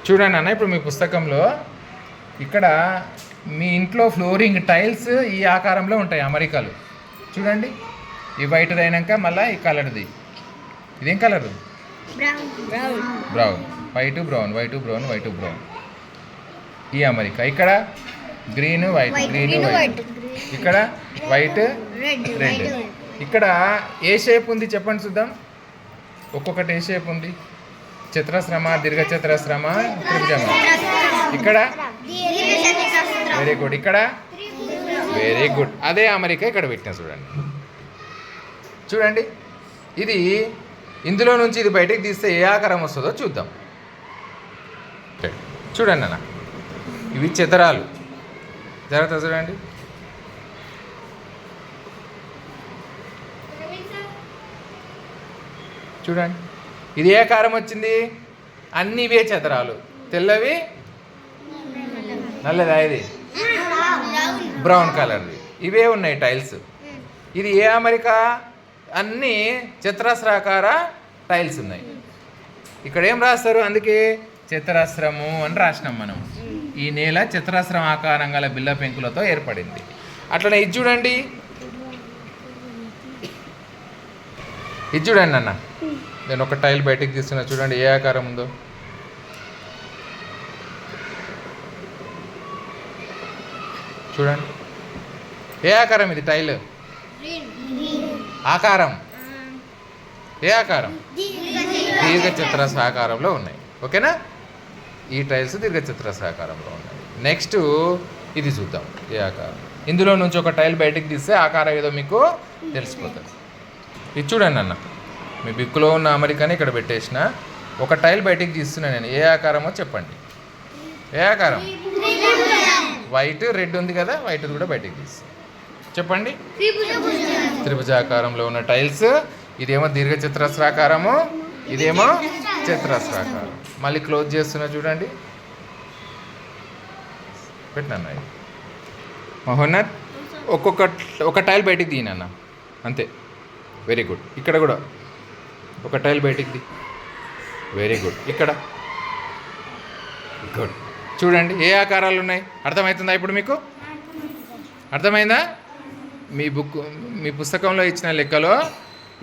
చూడండి అన్న, ఇప్పుడు మీ పుస్తకంలో ఇక్కడ మీ ఇంట్లో ఫ్లోరింగ్ టైల్స్ ఈ ఆకారంలో ఉంటాయి అమరికలు. చూడండి, ఈ వైట్ అయినాక మళ్ళీ ఈ కలర్ది. ఇదేం colour? Brown. White brown, white brown, white brown. ఈ అమరిక. ఇక్కడ గ్రీన్ వైట్, గ్రీన్ వైట్. ఇక్కడ వైట్ రెడ్. ఇక్కడ ఏ షేప్ ఉంది చెప్పండి చూద్దాం. ఒక్కొక్కటి ఏ షేప్ ఉంది? చతురస్రమ, దీర్ఘ చతురస్రమ, త్రిభుజమ. ఇక్కడ వెరీ గుడ్. ఇక్కడ వెరీ గుడ్. అదే అమరిక ఇక్కడ పెట్టిన చూడండి. చూడండి, ఇది ఇందులో నుంచి ఇది బయటకు తీస్తే ఏ ఆకారం వస్తుందో చూద్దాం. చూడండి అన్న, ఇవి చతురాలు. జాగ్రత్త చూడండి. చూడండి, ఇది ఏ ఆకారం వచ్చింది? అన్ని ఇవే చతురాలు. తెల్లవి, నల్లదా? ఇది బ్రౌన్ కలర్ది. ఇవే ఉన్నాయి టైల్స్. ఇది ఏ అమరిక? అన్నీ చతురస్రాకార టైల్స్ ఉన్నాయి. ఇక్కడ ఏం రాస్తారు? అందుకే చతురస్రము అని రాసినాం మనం. ఈ నేల చతురస్రం ఆకారం గల బిల్ల పెంకులతో ఏర్పడింది. అట్లనే ఇది చూడండి, ఇది చూడండి అన్న. నేను ఒక టైల్ బయటికి తీస్తున్నా. చూడండి ఏ ఆకారం ఉందో. చూడండి ఏ ఆకారం ఇది? టైల్ ఆకారం ఏ ఆకారం? దీర్ఘ చతురస్ర ఆకారంలో ఉన్నాయి. ఓకేనా? ఈ టైల్స్ దీర్ఘ చతురస్ర ఆకారంలో ఉన్నాయి. నెక్స్ట్ ఇది చూద్దాం ఏ ఆకారం. ఇందులో నుంచి ఒక టైల్ బయటికి తీస్తే ఆకారం ఏదో మీకు తెలిసిపోతుంది. ఇది చూడండి అన్న, మీ బిక్కులో ఉన్న అమరికని ఇక్కడ పెట్టేసిన. ఒక టైల్ బయటికి తీస్తున్నా నేను. ఏ ఆకారమో చెప్పండి. ఏ ఆకారం? వైట్ రెడ్ ఉంది కదా, వైట్ కూడా బయటికి తీసి చెప్పండి. త్రిభుజాకారంలో ఉన్న టైల్స్. ఇదేమో దీర్ఘ చతురస్రాకారము, ఇదేమో చతురస్రాకారం. మళ్ళీ క్లోజ్ చేస్తున్నా చూడండి. పెట్టినా మహోన్నత్, ఒక టైల్ బయటికి తీయనన్న, అంతే. Very good. ఇక్కడ కూడా ఒక టైల్ బయటికి తీ. Very good. ఇక్కడ గుడ్. చూడండి ఏ ఆకారాలు ఉన్నాయి. అర్థమవుతుందా ఇప్పుడు మీకు? అర్థమైందా? మీ పుస్తకంలో ఇచ్చిన లెక్కలో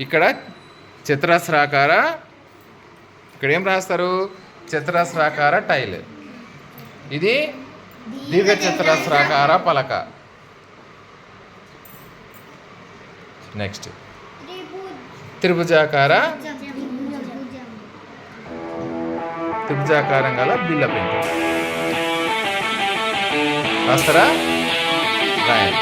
ఇక్కడ చతురస్రాకార, ఇక్కడ ఏం రాస్తారు? చతురస్రాకార టైల్. ఇది దీర్ఘ చతురస్రాకార పలక. నెక్స్ట్ త్రిభుజాకారం గల బిల్ల పెంకు. రాస్తారా? రాయండి.